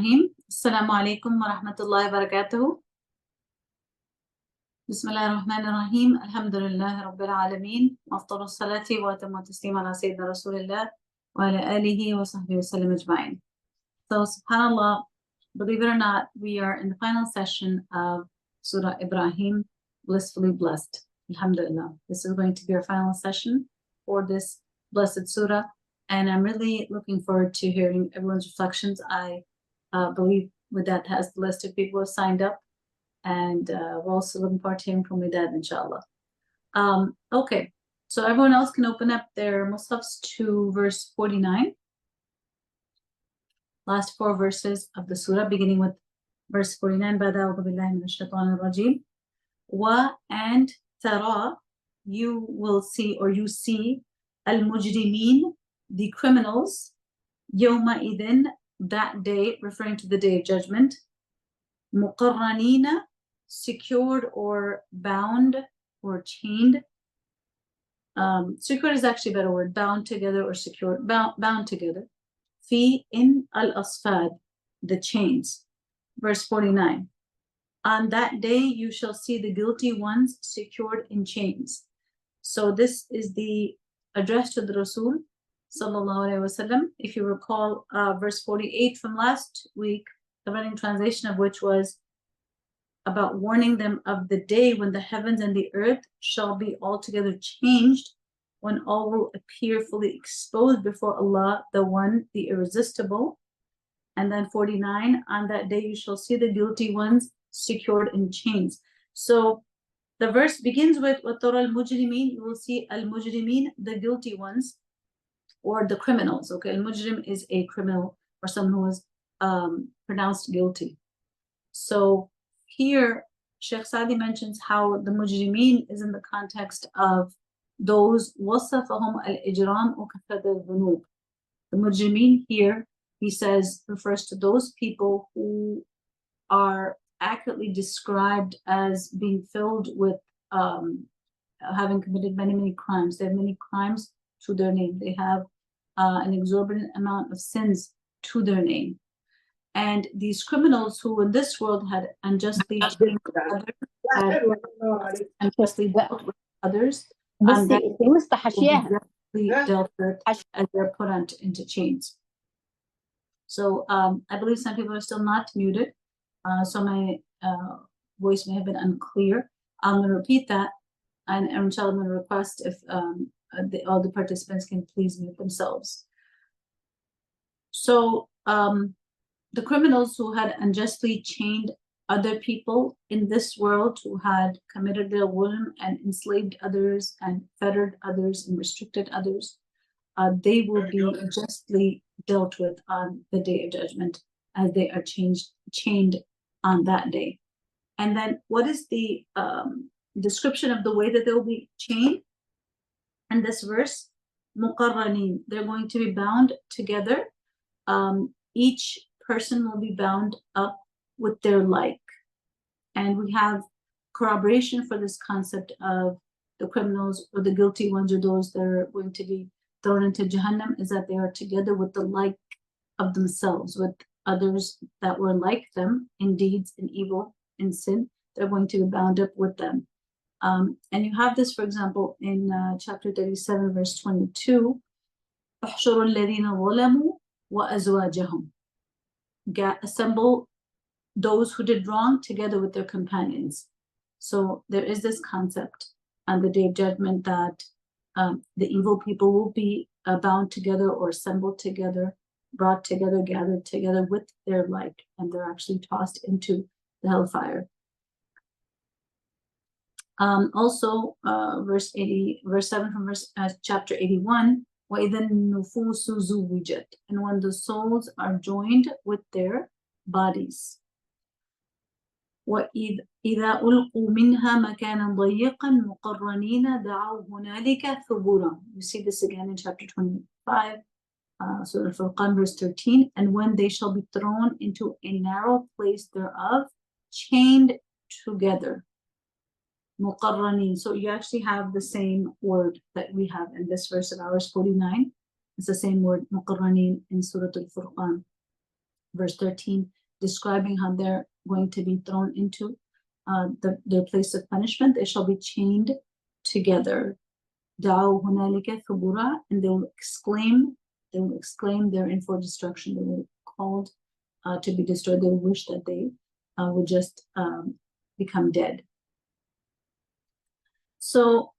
Ibrahim. Assalamu alaikum wa rahmatullahi wa barakatuh. Bismillah ar-Rahman ar-Rahim. Alhamdulillah Rabbil Alameen. Afdalu salati wa atammu taslim ala Sayyidina Rasulillah wa ala alihi wa sahbihi wa sallam ajma'in. So, subhanAllah, believe it or not, we are in the final session of Surah Ibrahim, blissfully blessed. Alhamdulillah. This is going to be our final session for this blessed surah. And I'm really looking forward to hearing everyone's reflections. I believe Widad has the list of people who have signed up. And we're also looking forward to hearing from Widad, inshallah. Okay, so everyone else can open up their mushafs to verse 49. Last 4 verses of the surah, beginning with verse 49. Wa and tara, you will see, or you see, al-mujrimeen, the criminals, yawma idin, that day, referring to the day of judgment, muqarranina, secured or bound or chained. Secured is actually a better word, bound together or secured, bound together. Fi in al-asfad, the chains. Verse 49. On that day you shall see the guilty ones secured in chains. So this is the address to the Rasul sallallahu alaihi wasallam. If you recall verse 48 from last week, the running translation of which was about warning them of the day when the heavens and the earth shall be altogether changed, when all will appear fully exposed before Allah, the One, the Irresistible. And then 49, on that day you shall see the guilty ones secured in chains. So the verse begins with وَتَرَى الْمُجْرِمِينَ, you will see al-mujrimeen, the guilty ones, or the criminals. Okay, al-mujrim is a criminal or someone who is pronounced guilty. So here Sheikh Sadi mentions how the mujrimeen is in the context of those وَصَفَهُمْ الْإِجْرَامُ وَكَفَّةَ الذُّنُوبِ. The mujrimeen here, he says, refers to those people who are accurately described as being filled with having committed many crimes. They have many crimes to their name. They have an exorbitant amount of sins to their name. And these criminals who in this world had unjustly dealt with others, and that will be dealt with as they're put into chains. So I believe some people are still not muted, so my voice may have been unclear. I'm going to repeat that, and inshallah I'm going to request if all the participants can please mute themselves. So the criminals who had unjustly chained other people in this world, who had committed their zulm and enslaved others and fettered others and restricted others, they will be justly dealt with on the day of judgment as they are chained on that day. And then what is the description of the way that they will be chained? In this verse, muqarranin, they're going to be bound together. Each person will be bound up with their like. And we have corroboration for this concept of the criminals or the guilty ones, or those that are going to be thrown into Jahannam, is that they are together with the like of themselves, with others that were like them in deeds, in evil, in sin. They're going to be bound up with them. And you have this, for example, in chapter 37, verse 22. احشروا الذين ظلموا وأزواجهم. Assemble those who did wrong together with their companions. So there is this concept on the day of judgment that the evil people will be bound together or assembled together, brought together, gathered together with their like, and they're actually tossed into the hellfire. Also, verse 7 from chapter 81. وَإِذَا النُّفُوسُ زُوِّجَتْ, and when the souls are joined with their bodies. وَإِذَا أُلْقُوا مِنْهَا مَكَانًا ضَيِّقًا مُقَرَّنِينَ دَعَوْا هُنَالِكَ ثُبُورًا. You see this again in chapter 25, Surah Al-Furqan, verse 13. And when they shall be thrown into a narrow place thereof, chained together. Muqarranin. So you actually have the same word that we have in this verse of ours, 49. It's the same word, muqarranin, in Surah Al-Furqan. verse 13, describing how they're going to be thrown into their place of punishment. They shall be chained together. دعوا هنالك ثبورا, and they will exclaim they're in for destruction. They will be called to be destroyed. They will wish that they would just become dead. So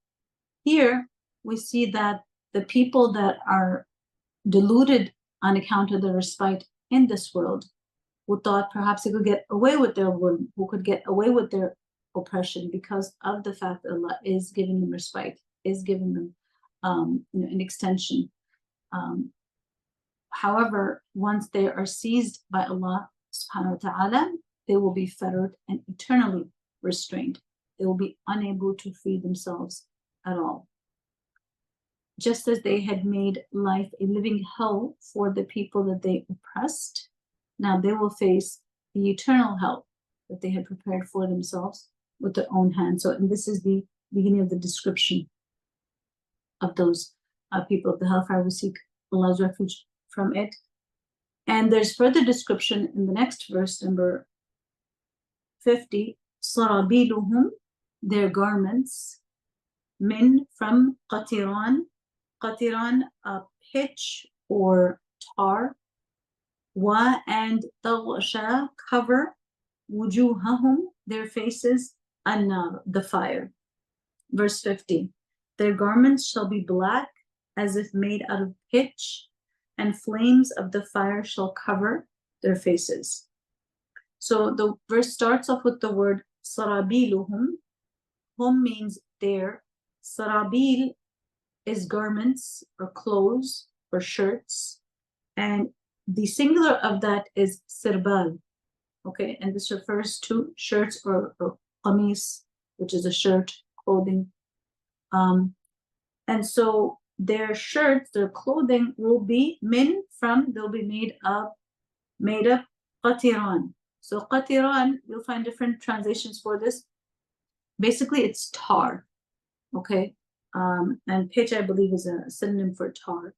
here we see that the people that are deluded on account of the respite in this world, who thought perhaps they could get away with their word, who could get away with their oppression because of the fact that Allah is giving them respite, is giving them an extension. However, once they are seized by Allah subhanahu wa ta'ala, they will be fettered and eternally restrained. They will be unable to free themselves at all. Just as they had made life a living hell for the people that they oppressed, now they will face the eternal hell that they had prepared for themselves with their own hands. So, and this is the beginning of the description of those people of the hellfire. We seek Allah's refuge from it. And there's further description in the next verse, number 50. Sarabiluhum, their garments, min, from qatiran, pitch or tar, wa, and taghsha, cover, wujuhahum, their faces, annar, the fire. Verse 50, their garments shall be black as if made out of pitch, and flames of the fire shall cover their faces. So the verse starts off with the word sarabiluhum. Hum means their. Sarabil is garments or clothes or shirts, and the singular of that is sirbal. Okay, and this refers to shirts or qamis, which is a shirt, clothing. And so their shirts, their clothing will be min, from, they'll be made of qatiran. So qatiran, you'll find different translations for this. Basically, it's tar. Okay, and pitch, I believe, is a synonym for tar.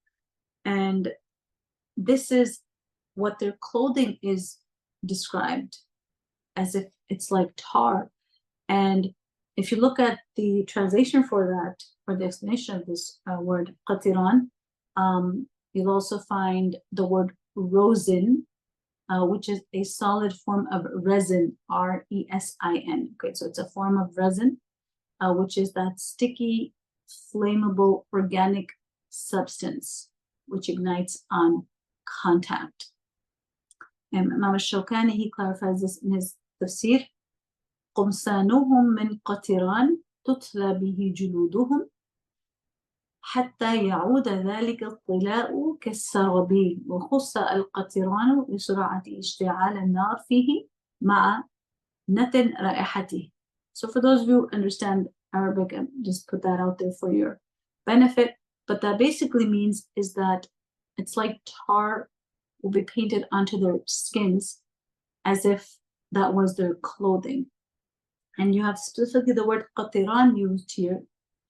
And this is what their clothing is described, as if it's like tar. And if you look at the translation for that, or the explanation of this word qatiran, you'll also find the word rosin, which is a solid form of resin, R-E-S-I-N. Okay, so it's a form of resin, which is that sticky, flammable, organic substance which ignites on contact. And Imam al-Shawkani, he clarifies this in his Tafsir. قمصانهم من قطران تطلى به جلودهم حتى يعود ذلك الطلاء كالسرابيل وخص القطران لسرعة اشتعال النار فيه مع نتن رائحته. So for those of you who understand Arabic, and just put that out there for your benefit, but that basically means is that it's like tar will be painted onto their skins as if that was their clothing. And you have specifically the word qatiran used here,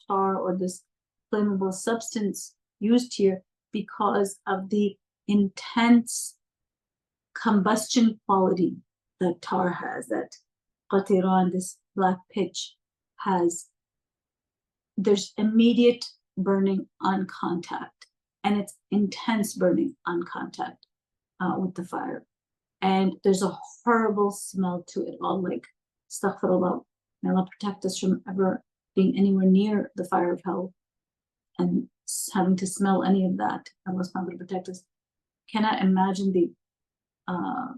tar or this flammable substance used here, because of the intense combustion quality that tar has, that qatiran, this black pitch, has. There's immediate burning on contact, and it's intense burning on contact with the fire. And there's a horrible smell to it all, like, astaghfirullah, may Allah protect us from ever being anywhere near the fire of hell and having to smell any of that. Allah subhanahu wa ta'ala protect us. Cannot imagine the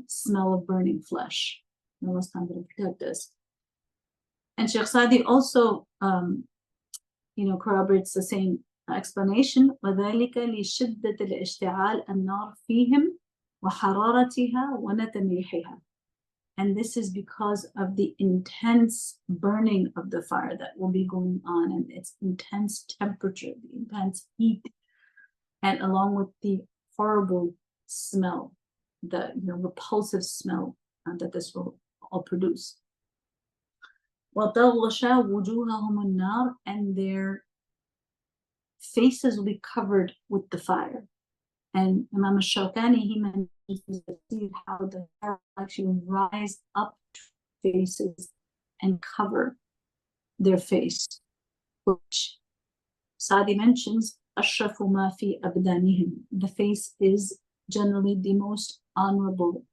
smell of burning flesh. May Allah subhanahu wa ta'ala protect us. And Shaykh Sadi also corroborates the same explanation. وَذَلِكَ لِشِدَّةِ الْإِشْتِعَالِ النَّارِ فِيهِمْ وَحَرَارَتِهَا وَنَتَنْ رِيحِهَا. And this is because of the intense burning of the fire that will be going on, and its intense temperature, the intense heat, and along with the horrible smell, the repulsive smell that this will all produce. وَتَغْشَى وُجُوهَهُمُ النَّارِ, and their faces will be covered with the fire. And Imam al-Shawkani, he mentions how the fire actually rise up to faces and cover their face, which Sadi mentions, أشرف ما في أبدانهم. The face is generally the most honorable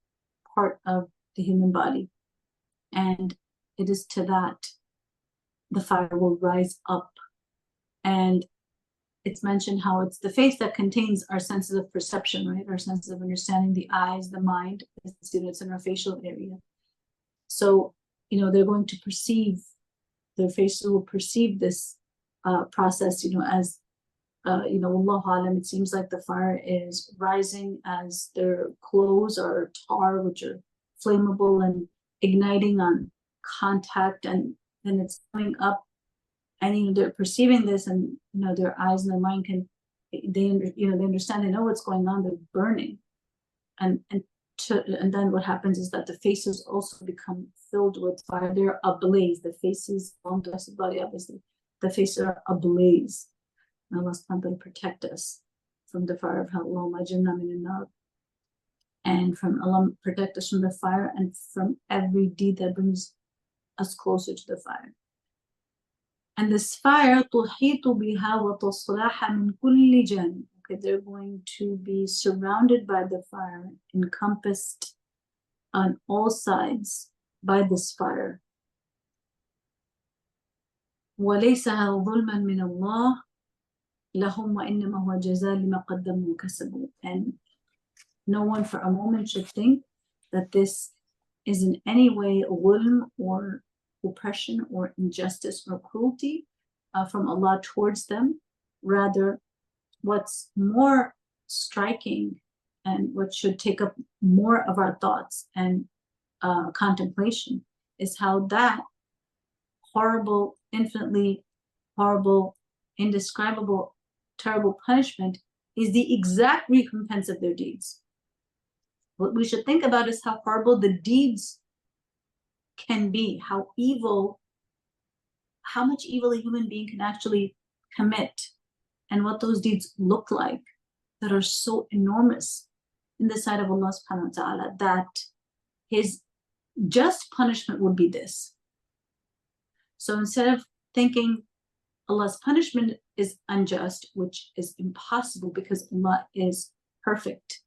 part of the human body. And it is to that the fire will rise up. And it's mentioned how it's the face that contains our senses of perception, right? Our senses of understanding, the eyes, the mind, it's in our facial area. So, they're going to perceive, their faces will perceive this process, as, Wallahu alam, it seems like the fire is rising as their clothes are tar, which are flammable and igniting on contact, and then it's coming up, and they're perceiving this, and their eyes and their mind they understand, they know what's going on, they're burning, and then what happens is that the faces also become filled with fire. They're ablaze. The faces on the rest of the body, obviously, the faces are ablaze. And Allah subhanahu wa ta'ala protect us from the fire of hell. Allahumma ajirna min an-nar. And from Allah protect us from the fire and from every deed that brings us closer to the fire. And this fire, تُحِيطُ بِهَا وَتَصْلَحَ مِنْ كُلِّ جَانِبٍ. Okay, they're going to be surrounded by the fire, encompassed on all sides by this fire. وَلَيْسَ هَذَا ظُلْمًا مِنَ اللَّهِ لَهُمْ وَإِنَّمَا هُوَ جَزَاءٌ لِمَا قَدَّمُوا وَكَسَبُوا. And no one for a moment should think that this is in any way a zulm or oppression or injustice or cruelty from Allah towards them. Rather, what's more striking and what should take up more of our thoughts and contemplation is how that horrible, infinitely horrible, indescribable, terrible punishment is the exact recompense of their deeds. What we should think about is how horrible the deeds can be, how much evil a human being can actually commit, and what those deeds look like that are so enormous in the sight of Allah subhanahu wa ta'ala that his just punishment would be this. So instead of thinking Allah's punishment is unjust, which is impossible because Allah is perfect,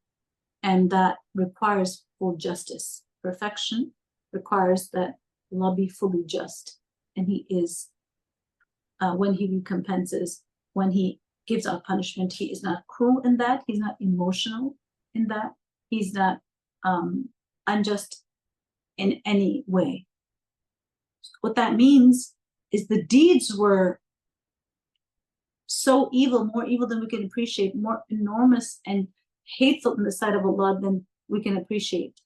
and that requires full justice. Perfection requires that Allah be fully just, and He is, when He recompenses, when He gives out punishment, He is not cruel in that, He's not emotional in that, He's not unjust in any way. What that means is the deeds were so evil, more evil than we can appreciate, more enormous and hateful in the sight of Allah than we can appreciate.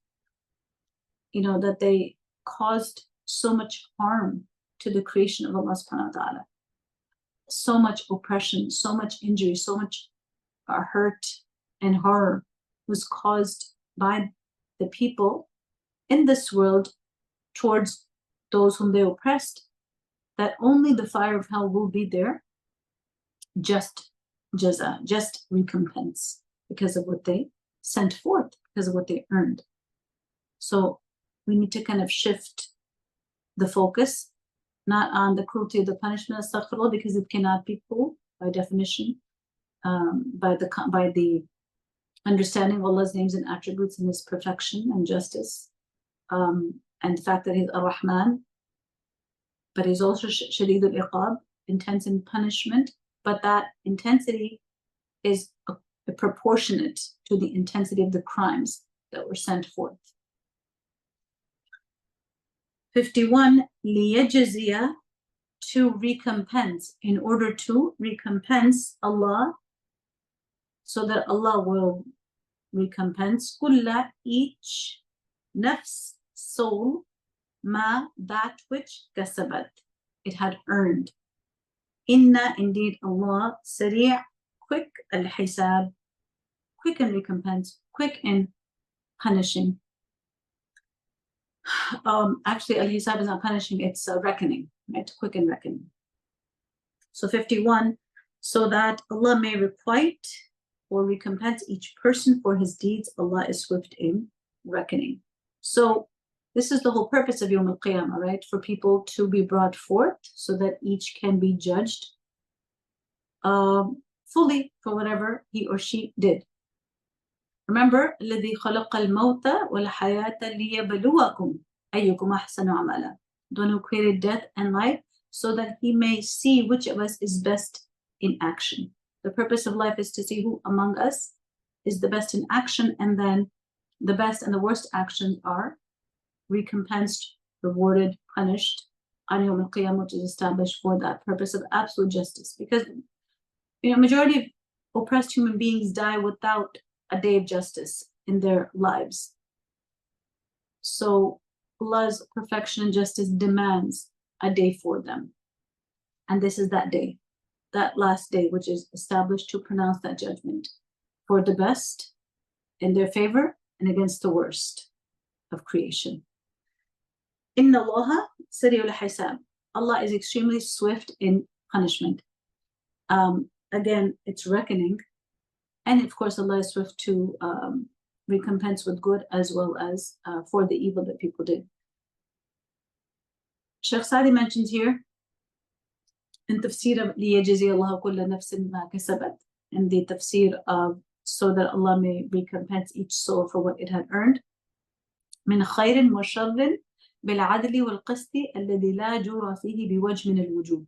That they caused so much harm to the creation of Allah subhanahu wa ta'ala. So much oppression, so much injury, so much hurt and horror was caused by the people in this world towards those whom they oppressed, that only the fire of hell will be there, just jaza, just recompense, because of what they sent forth, because of what they earned. So we need to kind of shift the focus, not on the cruelty of the punishment, astaghfirullah, because it cannot be cruel by definition, by the understanding of Allah's names and attributes and His perfection and justice, and the fact that He's Ar-Rahman, but He's also Shadid al-Iqab, intense in punishment, but that intensity is proportionate to the intensity of the crimes that were sent forth. 51, liyajziya, to recompense, in order to recompense Allah, so that Allah will recompense kulla, each nafs, soul, ma, that which kasabat, it had earned. Inna, indeed Allah, sari', quick al-hisab, quick in recompense, quick in punishing. Actually, al-hisab is not punishing, it's reckoning, right? Quick in reckoning. So 51, so that Allah may requite or recompense each person for his deeds. Allah is swift in reckoning. So this is the whole purpose of Yawm al-Qiyamah, right? For people to be brought forth so that each can be judged fully for whatever he or she did. Remember, الذي خلق الموت والحياة ليبلوكم أيكم أحسن عملا. The one who created death and life so that he may see which of us is best in action. The purpose of life is to see who among us is the best in action, and then the best and the worst actions are recompensed, rewarded, punished on Yawm al-Qiyamah, which is established for that purpose of absolute justice. Because majority of oppressed human beings die without a day of justice in their lives. So Allah's perfection and justice demands a day for them. And this is that day, that last day, which is established to pronounce that judgment for the best in their favor and against the worst of creation. Inna Allaha sari'ul hisab. Allah is extremely swift in punishment. Again, it's reckoning. And of course, Allah is swift to recompense with good as well as for the evil that people did. Shaykh Sadi mentions here in Tafsir لِيَجْزِيَ اللَّهُ كُلَّ نَفْسٍ مَا كَسَبَتْ, in the Tafsir of so that Allah may recompense each soul for what it had earned. مِنْ خَيْرٍ وَشَرٍ بِالْعَدْلِ وَالْقِسْطِ الَّذِي لَا جُورَ فِيهِ بِوَجْهٍ مِنَ الْوُجُوهِ.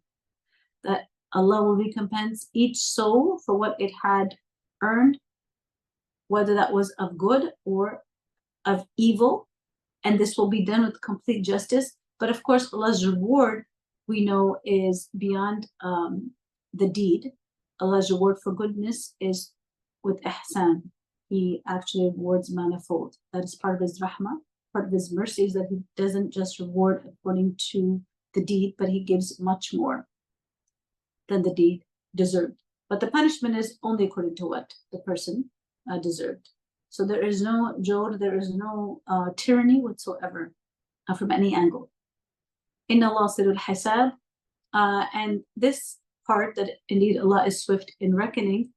That Allah will recompense each soul for what it had earned, whether that was of good or of evil, and this will be done with complete justice. But of course, Allah's reward, we know, is beyond the deed. Allah's reward for goodness is with ihsan. He actually rewards manifold. That is part of his rahmah, part of his mercy, is that he doesn't just reward according to the deed, but he gives much more than the deed deserved. But the punishment is only according to what the person deserved. So there is no jawr, there is no tyranny whatsoever from any angle. Inna Allah sirul hisab. And this part, that indeed Allah is swift in reckoning,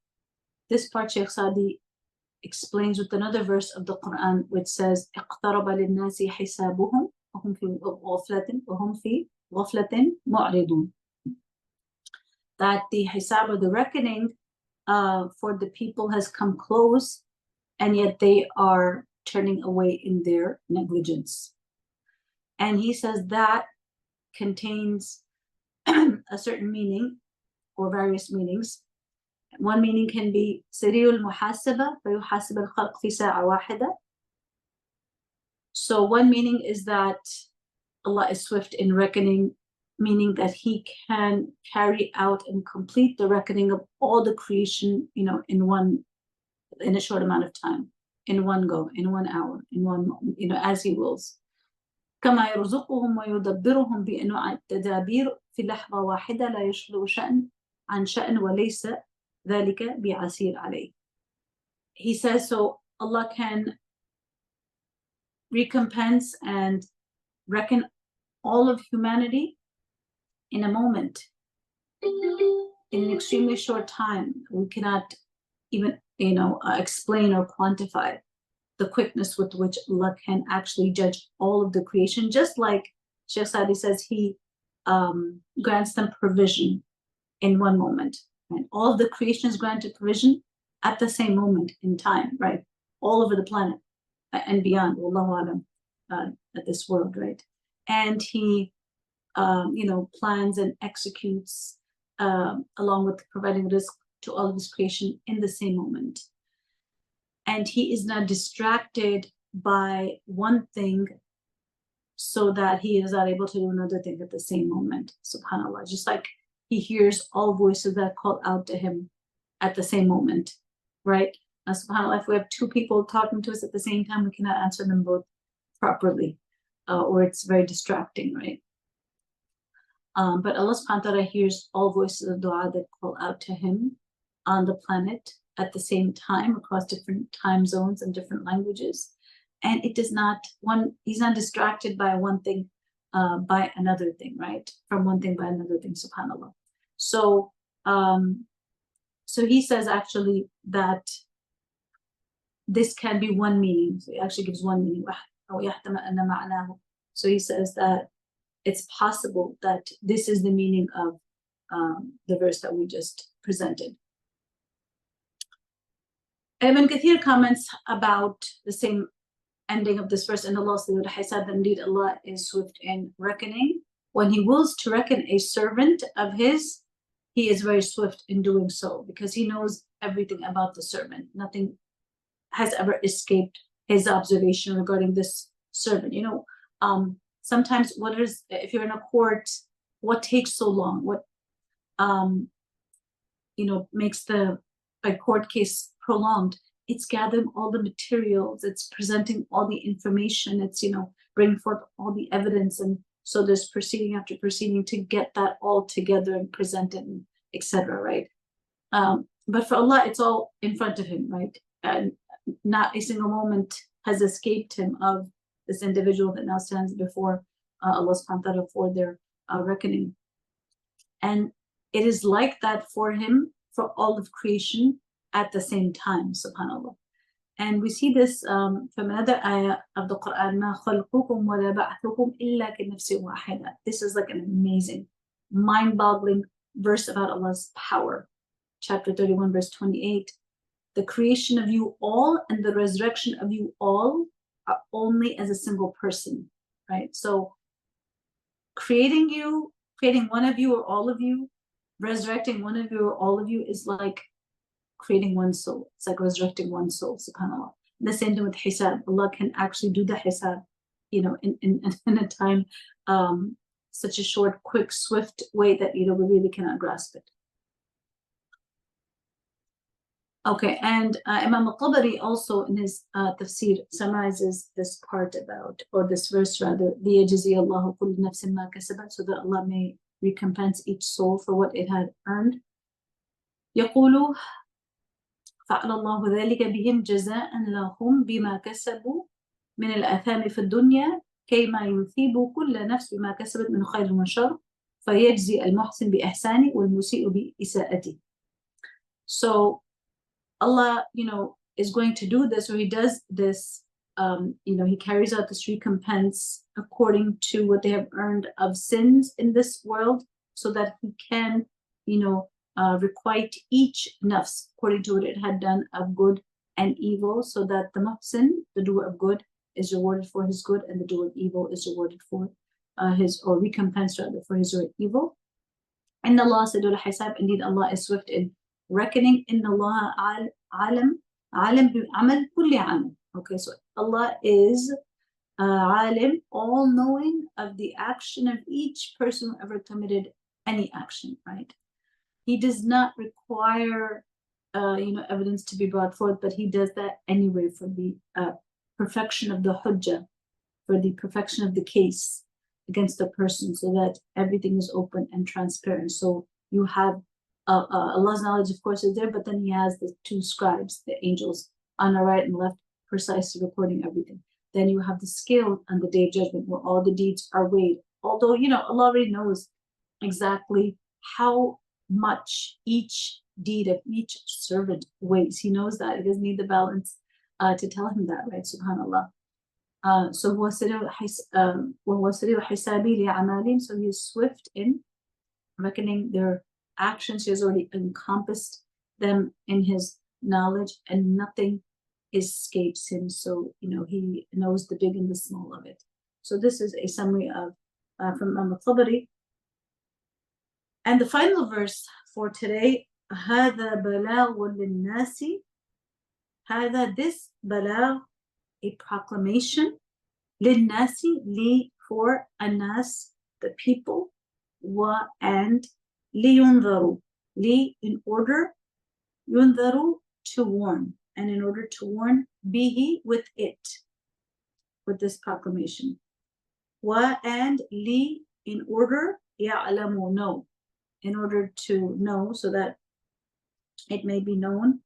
this part Shaykh Sadi explains with another verse of the Quran, which says, اقترب للناس حسابهم وهم في غفلة وهم في غفلة معرضون. That the hisab, or the reckoning for the people, has come close, and yet they are turning away in their negligence. And he says that contains a certain meaning or various meanings. One meaning can be سريع المحاسبة فيحاسب الخلق في ساعة واحدة. So one meaning is that Allah is swift in reckoning, meaning that he can carry out and complete the reckoning of all the creation, in a short amount of time, in one go, in 1 hour, in one moment, as he wills. كما يرزقهم ويدبرهم بأنواع التدابير في لحظة واحدة لا يشغل شأن عن شأن وليس ذلك بعسير عليه. He says, so Allah can recompense and reckon all of humanity in a moment, in an extremely short time. We cannot even, explain or quantify the quickness with which Allah can actually judge all of the creation. Just like Shaykh Sadi says, he grants them provision in one moment. Right? All of the creation is granted provision at the same moment in time, right? All over the planet and beyond, Wallahu alam, at this world, right? And he plans and executes along with providing risk to all of his creation in the same moment. And he is not distracted by one thing so that he is not able to do another thing at the same moment. SubhanAllah. Just like he hears all voices that call out to him at the same moment, right? SubhanAllah, if we have two people talking to us at the same time, we cannot answer them both properly, or it's very distracting, right? But Allah subhanahu wa ta'ala hears all voices of dua that call out to him on the planet at the same time, across different time zones and different languages. And it does not, he's not distracted by one thing by another thing, right? From one thing by another thing, subhanAllah. So So he says actually that this can be one meaning. So he actually gives one meaning. So he says that it's possible that this is the meaning of the verse that we just presented. Ibn Kathir comments about the same ending of this verse, and Allah said that indeed Allah is swift in reckoning. When He wills to reckon a servant of His, He is very swift in doing so, because He knows everything about the servant. Nothing has ever escaped His observation regarding this servant. Sometimes if you're in a court, what takes so long? What makes the court case prolonged? It's gathering all the materials, it's presenting all the information, it's bringing forth all the evidence, and so there's proceeding after proceeding to get that all together and present it, etc. Right? But for Allah, it's all in front of Him, right? And not a single moment has escaped Him of this individual that now stands before Allah subhanahu wa ta'ala for their reckoning. And it is like that for Him, for all of creation at the same time, subhanAllah. And we see this from another ayah of the Quran, مَا خَلْقُكُمْ وَلَا بَعْثُكُمْ إِلَّا كَنَفْسٍ وَاحِدَةٍ. This is like an amazing, mind-boggling verse about Allah's power. Chapter 31, verse 28. The creation of you all and the resurrection of you all are only as a single person, right? So creating one of you or all of you, resurrecting one of you or all of you is like creating one soul. It's like resurrecting one soul, subhanAllah. The same thing with hisab. Allah can actually do the hisab, in a time, such a short, quick, swift way that, we really cannot grasp it. Okay, and Imam al-Tabari also in his Tafsir summarizes this part about, or this verse rather, لِيَجْزِيَ اللَّهُ كُلُّ نَفْسٍ مَا كَسَبَتْ, so that Allah may recompense each soul for what it had earned. يقول فعل الله ذلك بهم جزاء لهم بما كسبوا من الآثام في الدنيا كيما يثيب كل نفس بما كسبت من خير وشر فيجزي المحسن بإحسانه والمسيء بإساءته. So Allah, is going to do this, or He does this, He carries out this recompense according to what they have earned of sins in this world, so that He can, requite each nafs according to what it had done of good and evil, so that the muhsin, the doer of good, is rewarded for his good, and the doer of evil is rewarded for or recompensed rather for his evil. Inna Allah sadul hisab, indeed Allah is swift in reckoning. Inna Allah alim bi amal kulli amal. Okay, so Allah is alim, all knowing of the action of each person who ever committed any action, right? He does not require, evidence to be brought forth, but He does that anyway for the perfection of the hujjah, for the perfection of the case against the person, so that everything is open and transparent. So you have Allah's knowledge, of course, is there, but then He has the two scribes, the angels, on the right and left, precisely recording everything. Then you have the scale on the day of judgment, where all the deeds are weighed. Although, Allah already knows exactly how much each deed of each servant weighs. He knows that. He doesn't need the balance to tell him that, right? Subhanallah. So He is swift in reckoning their actions. He has already encompassed them in His knowledge, and nothing escapes Him. So He knows the big and the small of it. So this is a summary of from Imam al-Tabari. And the final verse for today, هذا بلاغ للناس, هذا, this, بلاغ, a proclamation, للناس, for الناس, the people, and لينذروا, in order, ينذروا, to warn, and in order to warn, به, with it, with this proclamation, and in order, يعلموا, know, in order to know, so that it may be known,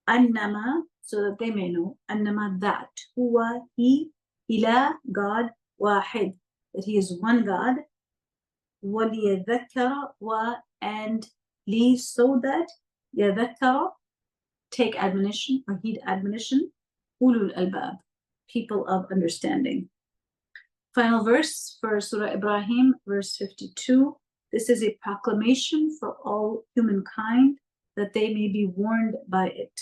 annama, so that they may know, annama, that, huwa, He, ilah, God, wahid, that He is one God, waliyadhakkara, and so that يَذَكَّرَ, take admonition or heed admonition, ulul albab, people of understanding. Final verse for Surah Ibrahim, verse 52. This is a proclamation for all humankind that they may be warned by it,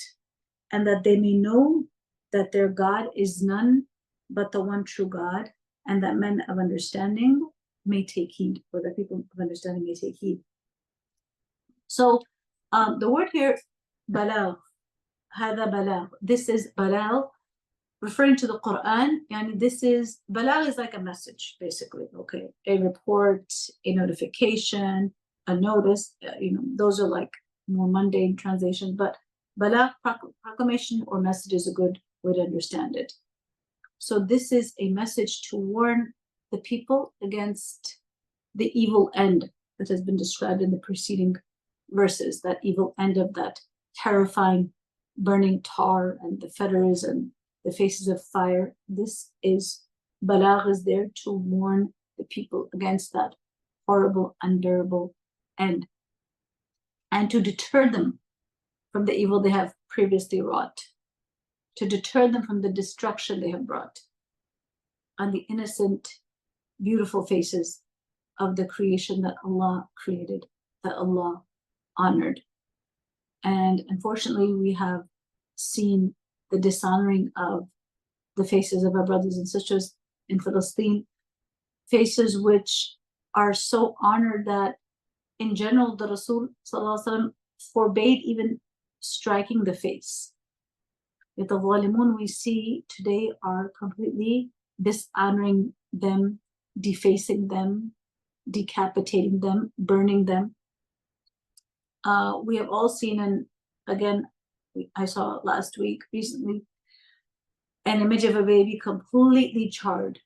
and that they may know that their God is none but the one true God, and that men of understanding may take heed, or that people of understanding may take heed. So the word here, balagh, هذا balagh, this is balagh, referring to the Quran. And this is, balagh is like a message, basically, okay? A report, a notification, a notice, those are like more mundane translations, but balagh, proclamation or message, is a good way to understand it. So this is a message to warn the people against the evil end that has been described in the preceding verses, that evil end of that terrifying burning tar and the fetters and the faces of fire. This is, balagh is there to warn the people against that horrible, unbearable end, and to deter them from the evil they have previously wrought, to deter them from the destruction they have brought on the innocent, beautiful faces of the creation that Allah created, that Allah honored. And unfortunately, we have seen the dishonoring of the faces of our brothers and sisters in Palestine, faces which are so honored that in general the Rasul forbade even striking the face. Yet the zalimun we see today are completely dishonoring them, defacing them, decapitating them, burning them. We have all seen, and again, I saw last week, recently, an image of a baby completely charred,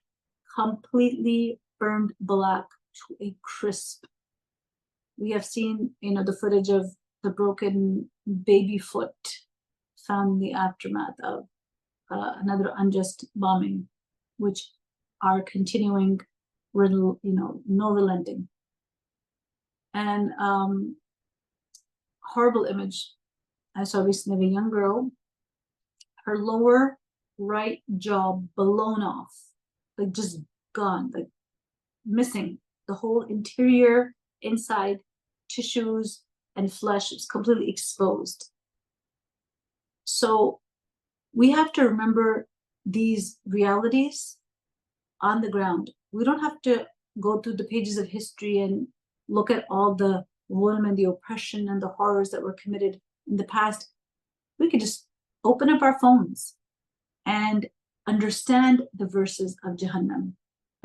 completely burned black to a crisp. We have seen, the footage of the broken baby foot found in the aftermath of another unjust bombing, which are continuing, no relenting. And horrible image I saw recently of a young girl, her lower right jaw blown off, like just gone, like missing the whole interior, inside, tissues and flesh is completely exposed. So we have to remember these realities on the ground. We don't have to go through the pages of history and look at all the zulm and the oppression and the horrors that were committed in the past. We could just open up our phones and understand the verses of Jahannam,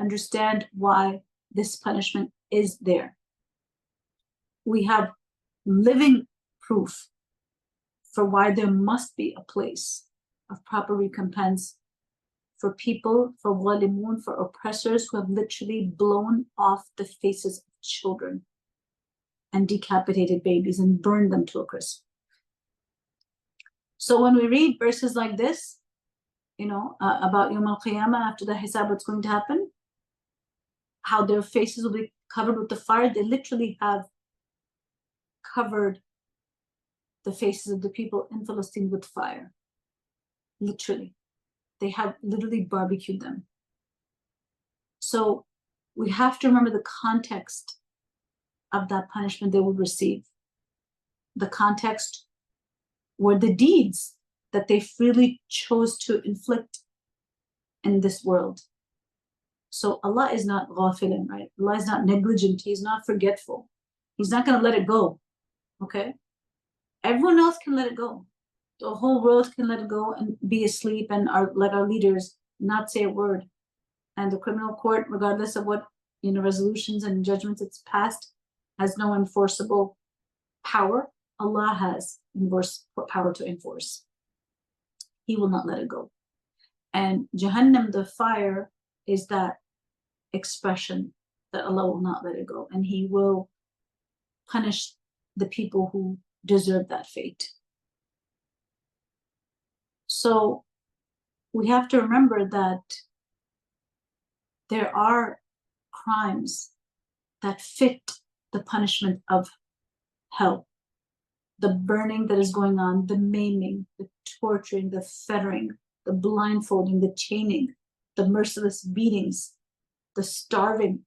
understand why this punishment is there. We have living proof for why there must be a place of proper recompense for people, for zalimun, for oppressors who have literally blown off the faces of children and decapitated babies and burned them to a crisp. So when we read verses like this, about Yawm al-Qiyamah, after the Hisab, what's going to happen, how their faces will be covered with the fire, they literally have covered the faces of the people in Palestine with fire. Literally. They have literally barbecued them. So we have to remember the context of that punishment they will receive. The context were the deeds that they freely chose to inflict in this world. So Allah is not ghafilan, right? Allah is not negligent. He's not forgetful. He's not going to let it go. Okay? Everyone else can let it go. The whole world can let it go and be asleep and let our leaders not say a word. And the criminal court, regardless of what resolutions and judgments it's passed, has no enforceable power. Allah has power to enforce. He will not let it go. And Jahannam, the fire, is that expression that Allah will not let it go. And He will punish the people who deserve that fate. So we have to remember that there are crimes that fit the punishment of hell. the burning that is going on, the maiming, the torturing, the fettering, the blindfolding, the chaining, the merciless beatings, the starving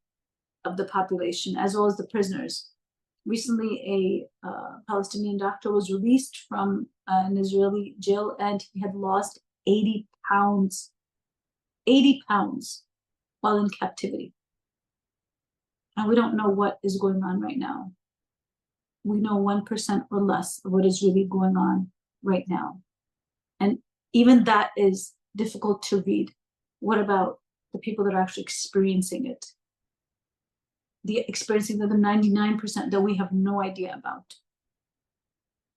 of the population, as well as the prisoners. Recently, a Palestinian doctor was released from an Israeli jail, and he had lost 80 pounds, 80 pounds while in captivity. And we don't know what is going on right now. We know 1% or less of what is really going on right now. And even that is difficult to read. What about the people that are actually experiencing it? Experiencing the 99% that we have no idea about.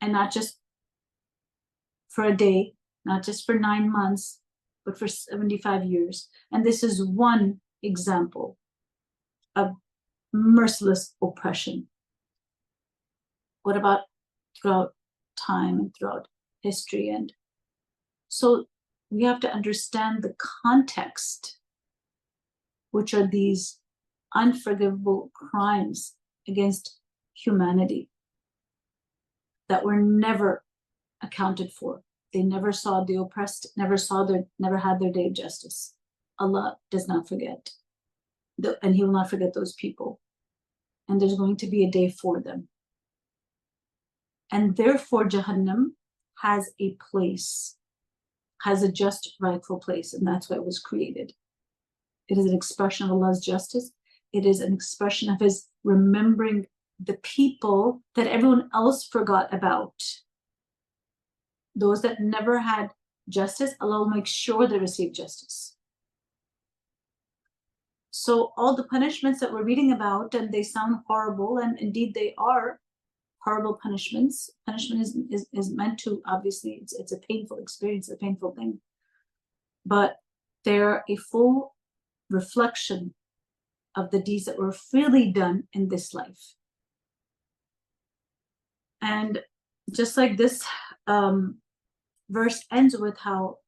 And not just for a day, not just for 9 months, but for 75 years. And this is one example of merciless oppression. What about throughout time and throughout history? And so we have to understand the context, which are these unforgivable crimes against humanity that were never accounted for. They never saw the oppressed, never had their day of justice. Allah does not forget, and He will not forget those people. And there's going to be a day for them. And therefore, Jahannam has a place, has a just, rightful place, and that's why it was created. It is an expression of Allah's justice. It is an expression of His remembering the people that everyone else forgot about. Those that never had justice, Allah will make sure they receive justice. So all the punishments that we're reading about, and they sound horrible, and indeed they are horrible punishments. Punishment is meant to, obviously, it's a painful experience, a painful thing. But they're a full reflection of the deeds that were freely done in this life. And just like this verse ends with how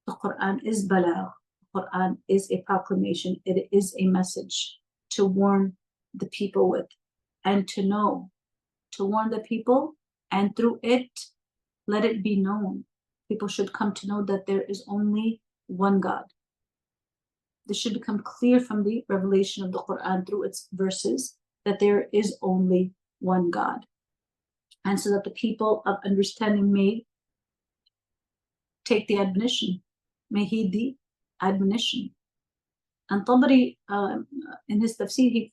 the Quran is balagh, the Quran is a proclamation, it is a message to warn the people with, and to know, to warn the people, and through it, let it be known. People should come to know that there is only one God. This should become clear from the revelation of the Quran through its verses, that there is only one God. And so that the people of understanding may take the admonition, may heed the admonition. And Tabari, in his tafsir, he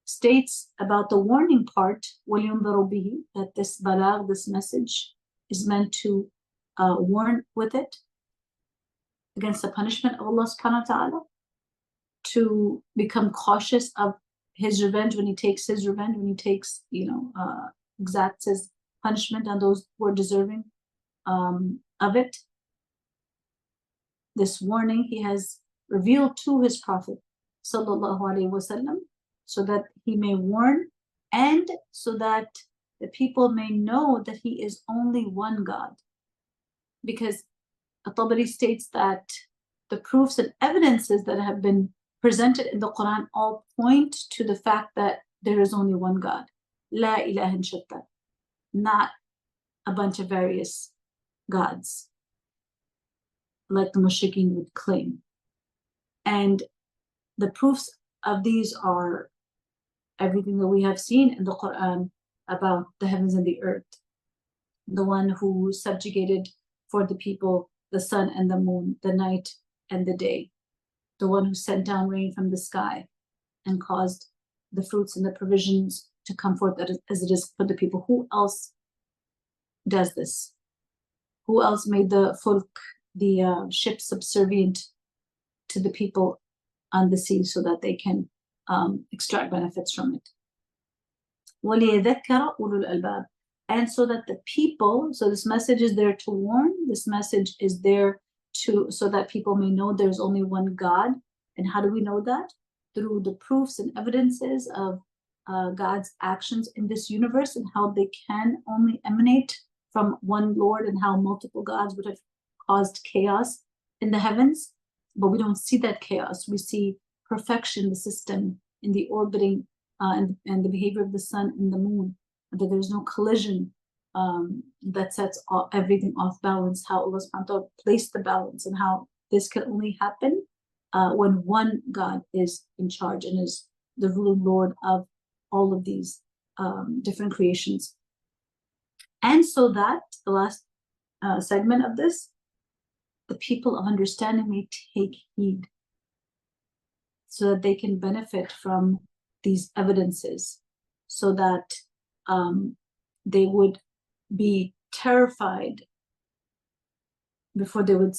states about the warning part, وَلْيُنْذَرُوا بِهِ, that this balagh, this message, is meant to warn with it against the punishment of Allah subhanahu wa ta'ala, to become cautious of His revenge when He takes His revenge, when He takes, exacts His punishment on those who are deserving of it. This warning He has revealed to His Prophet sallallahu alaihi wasallam, so that he may warn, and so that the people may know that He is only one God. Because At-Tabari states that the proofs and evidences that have been presented in the Quran all point to the fact that there is only one God. La ilaha shatta, not a bunch of various gods, like the mushrikeen would claim. And the proofs of these are everything that we have seen in the Quran about the heavens and the earth. The one who subjugated for the people the sun and the moon, the night and the day. The one who sent down rain from the sky and caused the fruits and the provisions to come forth as it is for the people. Who else does this? Who else made the fulk, the ship, subservient to the people on the sea so that they can extract benefits from it? وَلِيَذَكَّرَ أُولُو الْأَلْبَابِ, and so that the people, so this message is there to warn, this message is there so that people may know there's only one God. And how do we know that? Through the proofs and evidences of God's actions in this universe, and how they can only emanate from one Lord, and how multiple gods would have caused chaos in the heavens. But we don't see that chaos. We see perfection, the system, in the orbiting and the behavior of the sun and the moon, that there's no collision that sets everything off balance, how Allah subhanahu wa ta'ala placed the balance, and how this can only happen when one God is in charge and is the ruling Lord of all of these different creations. And so that the last segment of this, the people of understanding may take heed so that they can benefit from these evidences, so that they would be terrified before they would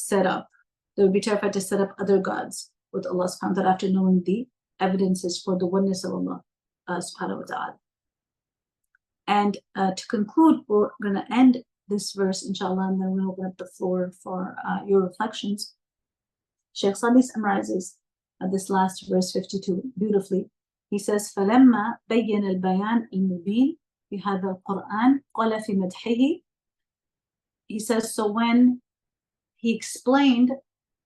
be terrified to set up other gods with Allah subhanahu wa ta'ala after knowing the evidences for the oneness of Allah subhanahu wa ta'ala. And to conclude, we're going to end this verse, inshallah, and then we'll open up the floor for your reflections. Shaykh Salih summarizes this last verse 52 beautifully. He says, فَلَمَّا بَيَّنَ الْبَيَانِ الْمُبِينِ بِهَذَا الْقُرْآنِ قَالَ فِي مَدْحِهِ. He says, so when he explained,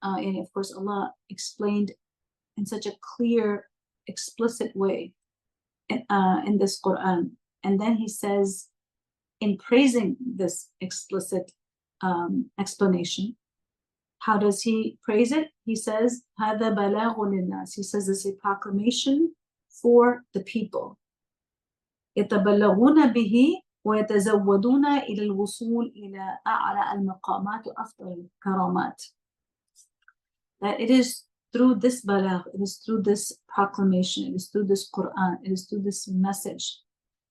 and of course Allah explained in such a clear, explicit way in this Quran, and then he says, in praising this explicit explanation, how does he praise it? He says, هَذَا بَلَاغٌ لِلنَّاسِ. He says it's a proclamation for the people. يَتَبَلَّغُونَ بِهِ وَيَتَزَوَّدُونَ إِلَى الْوُصُولِ إِلَى أَعْلَى الْمَقَامَاتِ وَأَفْضَلِ الْكَرَامَاتِ. That it is through this balagh, it is through this proclamation, it is through this Quran, it is through this message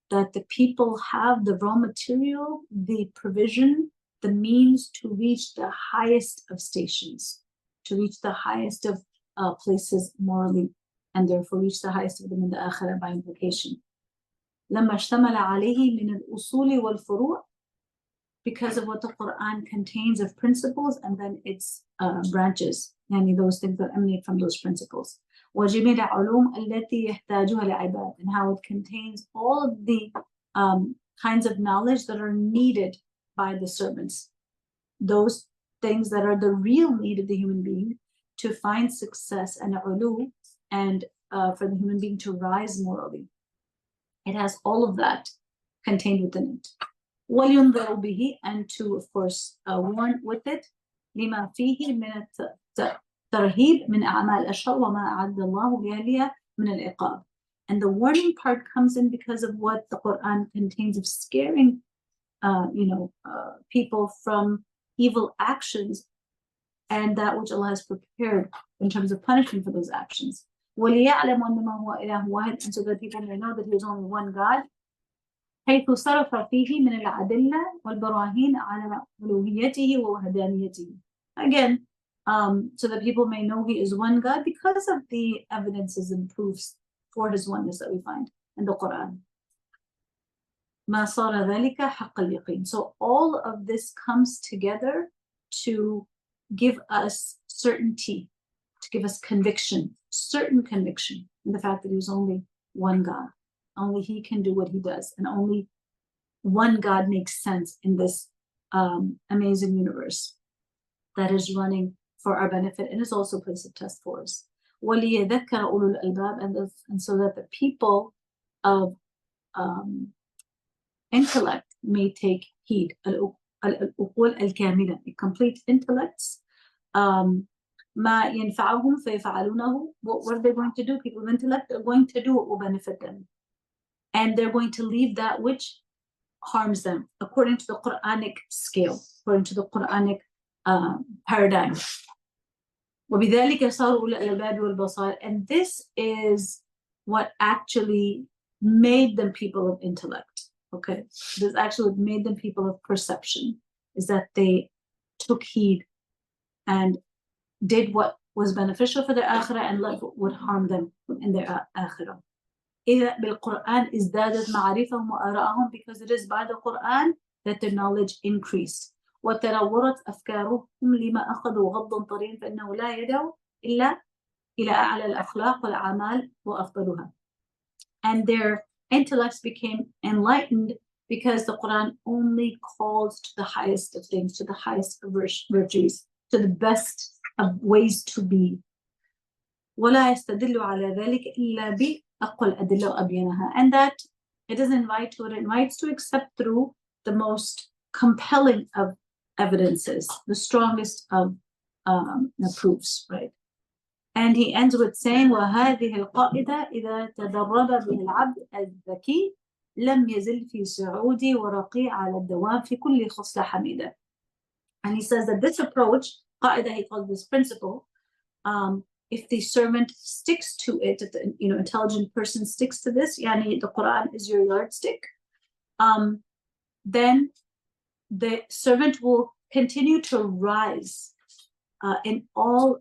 that the people have the raw material, the provision, the means to reach the highest of stations, to reach the highest of places morally, and therefore reach the highest of them in the akhirah by implication. لما اشتمل عليه من الأصول والفروع, because of what the Quran contains of principles and then its branches, yani those things that emanate from those principles. وجميع العلوم التي يحتاجها العباد, and how it contains all of the kinds of knowledge that are needed by the servants, those things that are the real need of the human being to find success and ulu, and for the human being to rise morally. It has all of that contained within it. وَلْيُنْذَرُ بِهِ, and to, of course, warn with it. لِمَا فِيهِ مِنَ التَّرْهِيبِ مِنْ أَعْمَالِ الشَّرِّ وَمَا أَعَدَّ اللَّهُ لِأَهْلِهَا مِنَ الْعِقَابِ. And the warning part comes in because of what the Quran contains of scaring people from evil actions and that which Allah has prepared in terms of punishment for those actions. وَلِيَعْلَمُ أَنَّمَا هُوَ إِلَهٌ وَاحِدٌ, and so that people may know that He is only one God. حيث صرف فيه من الأدلة والبراهين على ألوهيته ووحدانيته. Again, so that people may know He is one God because of the evidences and proofs for His oneness that we find in the Quran. ما صار ذلك حق اليقين. So all of this comes together to give us certainty, to give us conviction, certain conviction in the fact that He is only one God. Only He can do what He does, and only one God makes sense in this amazing universe that is running for our benefit and is also a place of test for us. وَلِيَذَكَّرَ أُولُو الْأَلْبَابِ, and so that the people of intellect may take heed. العقول الكاملة, complete intellects. ما ينفعهم فيفعلونه. What are they going to do? People with intellect are going to do what will benefit them, and they're going to leave that which harms them according to the Quranic scale, according to the Quranic paradigm. وبذلك صاروا أولي الألباب والبصائر, and this is what actually made them people of intellect. Okay, this actually made them people of perception, is that they took heed and did what was beneficial for their akhirah and left what would harm them in their akhirah. إذا بالقرآن ازدادت معرفهم وآرائهم, because it is by the Quran that their knowledge increased. وتنورت أفكارهم لما أخذوا غضا طريا فإنه لا يدعو إلا إلى أعلى الأخلاق والأعمال وأفضلها. And their intellects became enlightened because the Quran only calls to the highest of things, to the highest of virtues, to the best of ways to be. ولا يستدل على ذلك إلا بأقوى الأدلة وأبينها. And that it doesn't invite to it, it invites to accept through the most compelling of evidences, the strongest of proofs, right? And he ends with saying, وَهَذِهِ الْقَائِدَةِ إِذَا تَدَرَّبَ بِهِ الْعَبْدِ الذَّكِي لَمْ يَزِلْ فِي سُعُودِ وَرَقِيعَ عَلَى الدَّوَامِ فِي كُلِّ خُصْلَةٍ حَمِيدَةٍ. And he says that this approach, قاعدة, he calls this principle, if the servant sticks to it, if the intelligent person sticks to this, yani the Quran is your yardstick, then the servant will continue to rise in all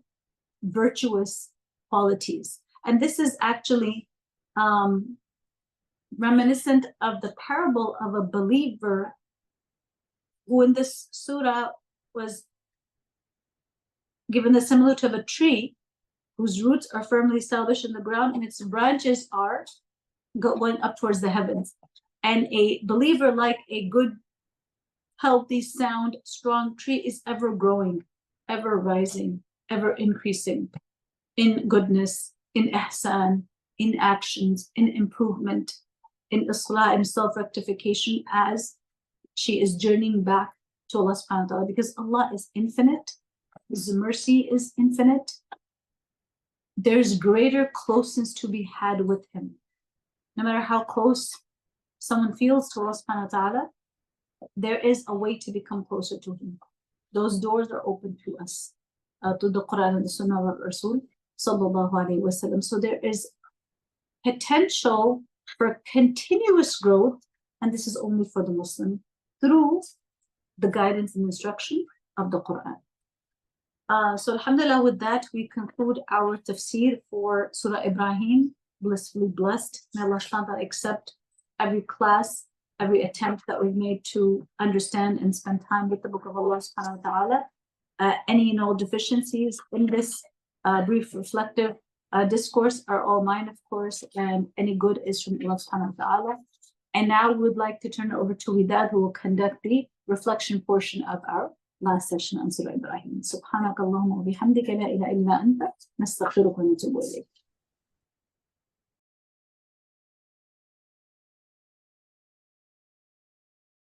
virtuous qualities. And this is actually reminiscent of the parable of a believer who in this surah was given the similitude of a tree whose roots are firmly established in the ground and its branches are going up towards the heavens. And a believer, like a good, healthy, sound, strong tree, is ever growing, ever rising, ever increasing in goodness, in ihsan, in actions, in improvement, in islah, in self-rectification, as she is journeying back to Allah subhanahu wa ta'ala, because Allah is infinite, His mercy is infinite. There's greater closeness to be had with Him. No matter how close someone feels to Allah subhanahu wa ta'ala, there is a way to become closer to Him. Those doors are open to us, to the Quran and the Sunnah of Rasul sallallahu alaihi wasallam. So there is potential for continuous growth, and this is only for the Muslim, through the guidance and instruction of the Quran. So alhamdulillah, with that we conclude our tafsir for Surah Ibrahim, blissfully blessed. May Allah subhanahu wa ta'ala accept every class, every attempt that we've made to understand and spend time with the book of Allah subhanahu wa ta'ala. Any and all deficiencies in this brief reflective discourse are all mine, of course, and any good is from Allah subhanahu wa ta'ala. And now we would like to turn it over to Widad, who will conduct the reflection portion of our last session on Surah Ibrahim. Subhanakallahumma wa bihamdika la ilaha illa anta nastaghfiruka wa natubu ilayk.